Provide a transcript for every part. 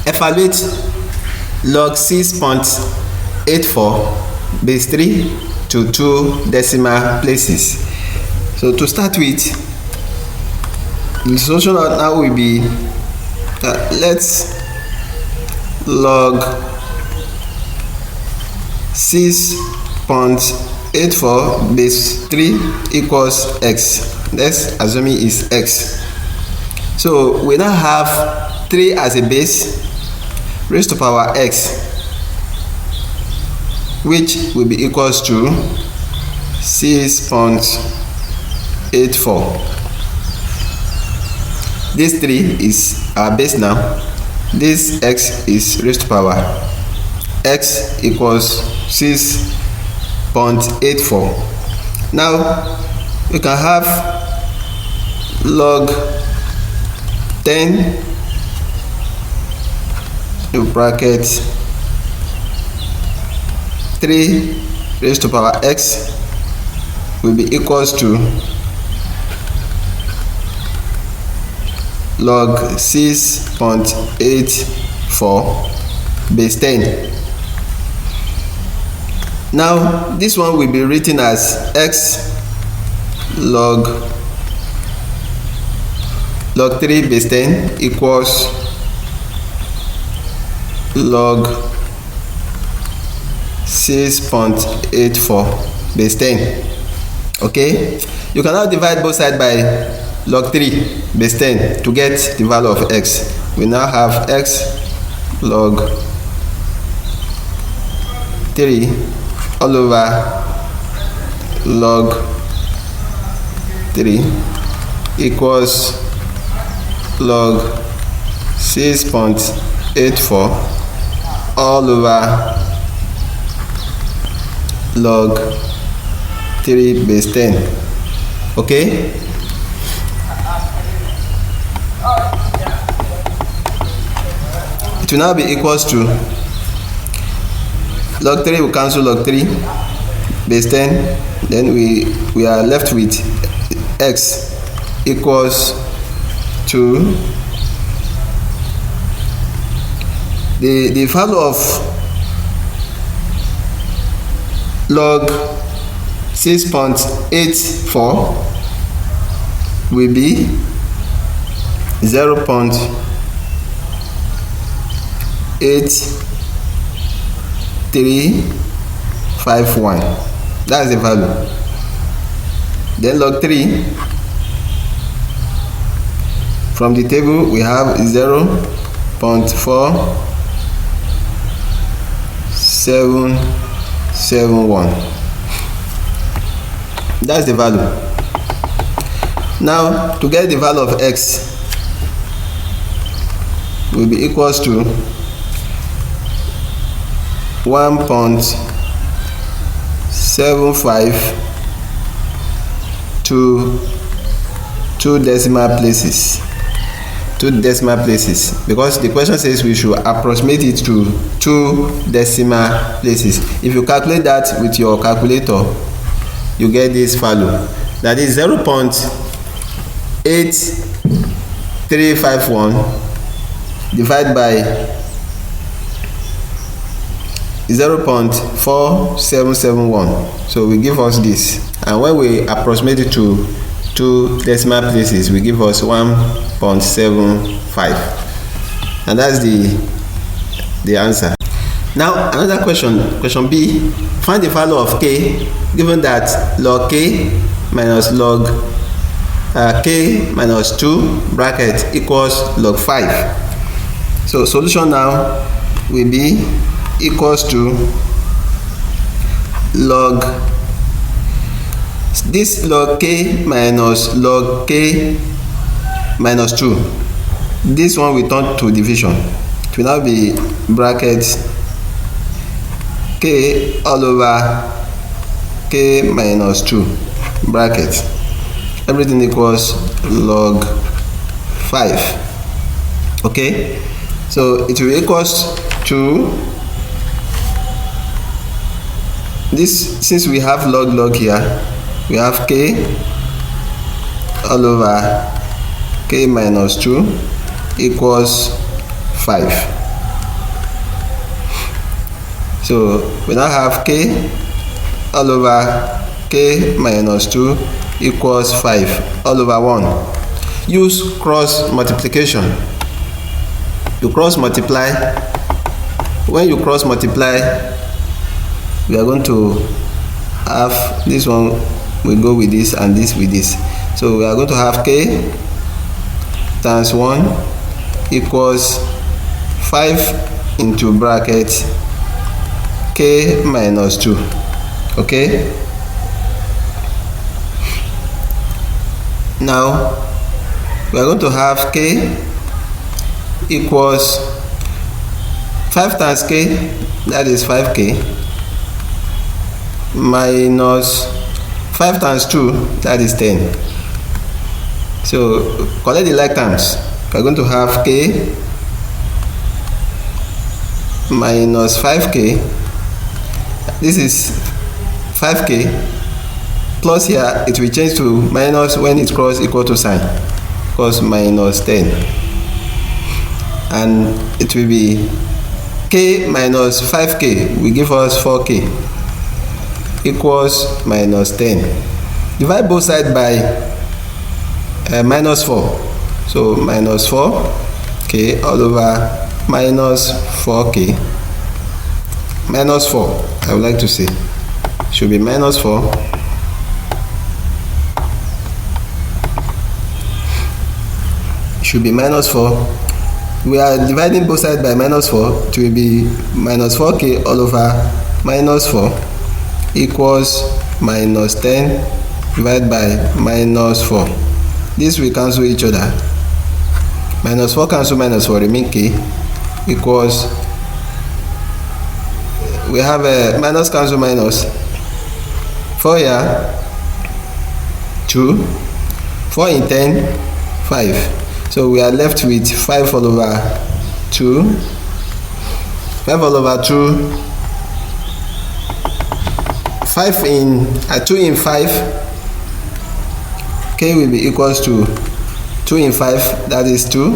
Evaluate log 6.84 base 3 to 2 decimal places. So to start with, the solution now will be let's log 6.84 base 3 equals x. Let's assume it is x. So we now have 3 as a base raised to power x, which will be equals to 6.84. This 3 is our base now. This x is raised to power x equals 6.84. Now we can have log 10 in bracket 3 raised to power x will be equals to log 6.84 base 10. Now this one will be written as x log 3 base 10 equals log 6.84 base 10. Okay, you can now divide both sides by log 3 base 10 to get the value of x. We now have x log 3 all over log 3 equals log 6.84 all over log 3 base 10. Okay, it will now be equals to log 3 will cancel log 3 base 10, then we are left with x equals to the value of log 6.84 will be 0.8351. That's the value. Then log 3 from the table we have 0.4771. That's the value. Now to get the value of x will be equals to 1.75 to 2 decimal places. 2 decimal places, because the question says we should approximate it to 2 decimal places. If you calculate that with your calculator, you get this value, that is 0.8351 divided by 0.4771. So we give us this, and when we approximate it to 2 decimal places, we give us 1.75, and that's the answer. Now another question B, find the value of k given that log k minus log k minus 2 bracket equals log 5. So solution now will be equals to log this log k minus log k minus 2. This one will turn to division. It will now be bracket k all over k minus 2 bracket, everything equals log 5. Okay, so it will equals to this. Since we have log here, we have k all over k minus 2 equals 5. So we now have k all over k minus 2 equals 5 all over 1. Use cross multiplication. You cross multiply. When you cross multiply, we are going to have this one will go with this and this with this. So we are going to have k times 1 equals 5 into bracket k minus 2. Okay, now we are going to have k equals 5 times k, that is 5k, minus 5 times 2, that is 10. So collect the like terms. We are going to have k minus 5k, this is 5k, plus here it will change to minus when it cross equal to sign, because minus 10, and it will be k minus 5k will give us 4k equals minus 10. Divide both sides by minus 4, so minus 4k all over minus 4k, minus 4 I would like to say should be minus 4 should be minus 4. We are dividing both sides by minus 4. It will be minus 4k all over minus 4 equals minus 10 divided by minus 4. This will cancel each other. Minus 4 cancel minus 4 remain k equals, we have a minus cancel minus, 4 here 2, 4 in 10 5. So we are left with 5 all over 2, 5 all over 2, 5 in 2 in 5, k will be equals to 2 in 5, that is 2,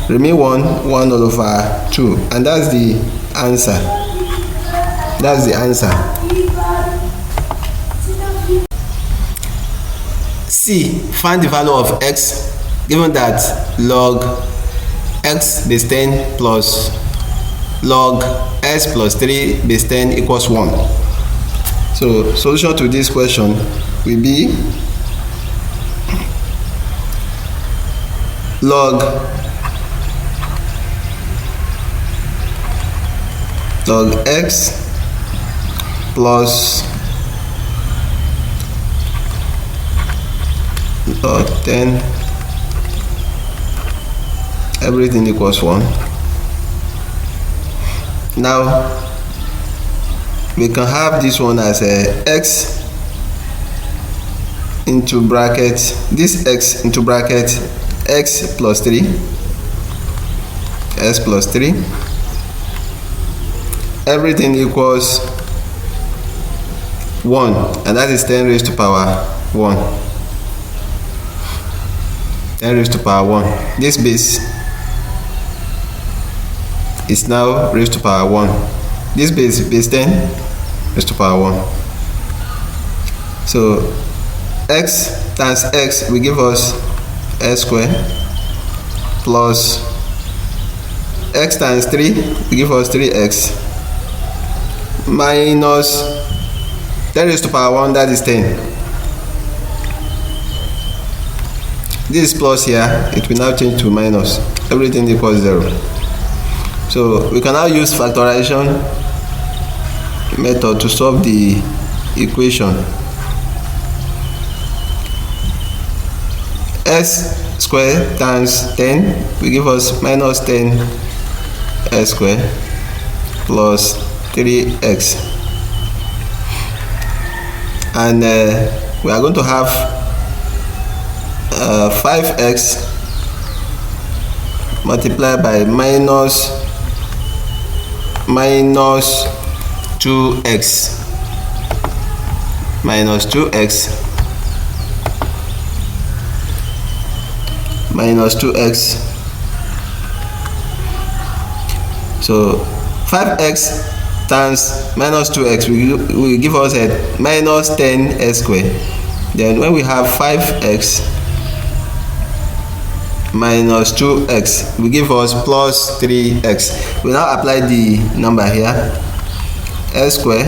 remain 1 all over 2, and that's the answer. That's the answer. C. Find the value of x given that log x base 10 plus log s plus 3 base 10 equals 1. So solution to this question will be log x plus log 10 everything equals 1. Now we can have this one as a x into bracket, this x into bracket x plus 3, s plus 3, everything equals 1, and that is 10 raised to power 1. 10 raised to power 1. This base is now raised to power 1. This base 10 raised to power 1. So x times x will give us s squared plus x times 3 will give us 3x minus 10 raised to power 1, that is 10. This is plus here, it will now change to minus, everything equals 0. So we can now use factorization method to solve the equation. S squared times 10 will give us minus 10 s squared plus 3x, and we are going to have 5x multiplied by minus 2x minus 2x minus 2x. So 5x times minus 2x will give us a minus 10x squared. Then when we have 5x minus 2x will give us plus 3x. We now apply the number here. X squared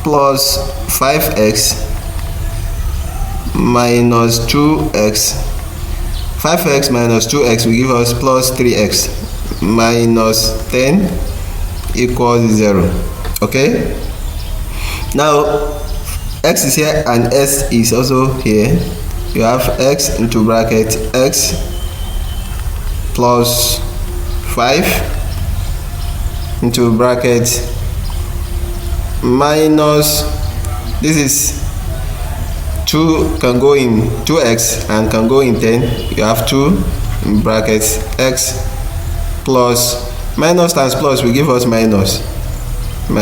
plus 5x minus 2x. 5x minus 2x will give us plus 3x minus 10 equals 0. Okay, now x is here and s is also here. You have x into bracket x plus 5 into bracket minus, this is 2 can go in 2x and can go in 10. You have 2 in brackets x plus minus times plus will give us minus 5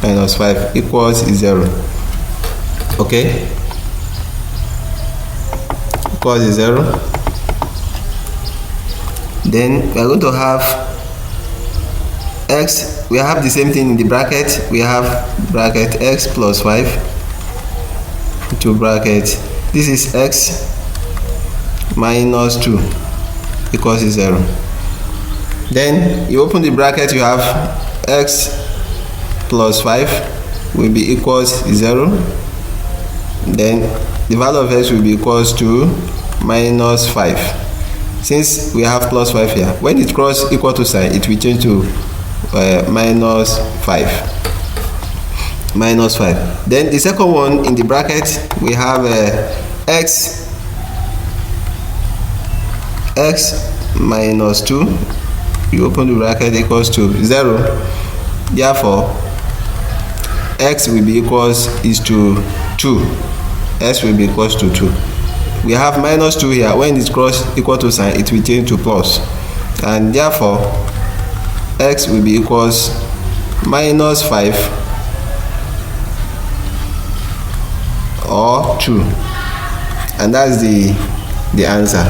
minus 5 equals 0. Okay, equals 0. Then we are going to have x, we have the same thing in the bracket. We have bracket x plus 5 into bracket, this is x minus 2 equals 0. Then you open the bracket, you have x plus 5 will be equals 0. Then the value of x will be equals to minus 5. Since we have plus 5 here, when it cross equal to sign, it will change to minus 5. Then the second one in the bracket, we have x minus 2. You open the bracket, equals to 0. Therefore x will be equals to 2. X will be equals to 2. We have minus 2 here. When it cross equal to sign, it will change to plus, and therefore x will be equals minus 5 or 2, and that's the answer.